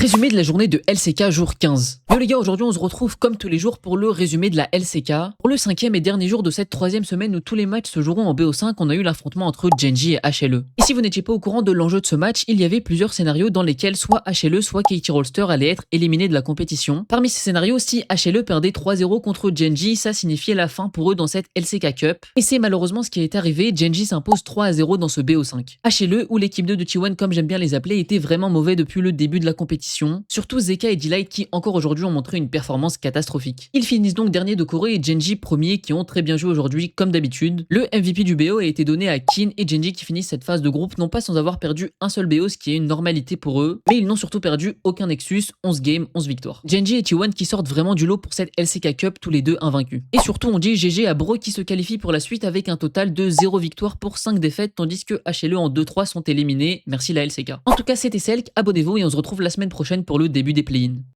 Résumé de la journée de LCK jour 15. Yo les gars, aujourd'hui on se retrouve comme tous les jours pour le résumé de la LCK. Pour le cinquième et dernier jour de cette troisième semaine où tous les matchs se joueront en BO5, on a eu l'affrontement entre Gen.G et HLE. Et si vous n'étiez pas au courant de l'enjeu de ce match, il y avait plusieurs scénarios dans lesquels soit HLE soit KT Rolster allaient être éliminés de la compétition. Parmi ces scénarios, si HLE perdait 3-0 contre Gen.G, ça signifiait la fin pour eux dans cette LCK Cup. Et c'est malheureusement ce qui est arrivé, Gen.G s'impose 3-0 dans ce BO5. HLE, ou l'équipe 2 de T1 comme j'aime bien les appeler, était vraiment mauvais depuis le début de la compétition. Surtout Zeka et D-Light qui encore aujourd'hui ont montré une performance catastrophique. Ils finissent donc dernier de Corée et Gen.G premier qui ont très bien joué aujourd'hui comme d'habitude. Le MVP du BO a été donné à Kin et Gen.G qui finissent cette phase de groupe non pas sans avoir perdu un seul BO, ce qui est une normalité pour eux, mais ils n'ont surtout perdu aucun Nexus, 11 games, 11 victoires. Gen.G et T1 qui sortent vraiment du lot pour cette LCK Cup tous les deux invaincus. Et surtout on dit GG à Bro qui se qualifie pour la suite avec un total de 0 victoire pour 5 défaites tandis que HLE en 2-3 sont éliminés, merci la LCK. En tout cas c'était Selk, abonnez-vous et on se retrouve la semaine prochaine pour le début des play-ins.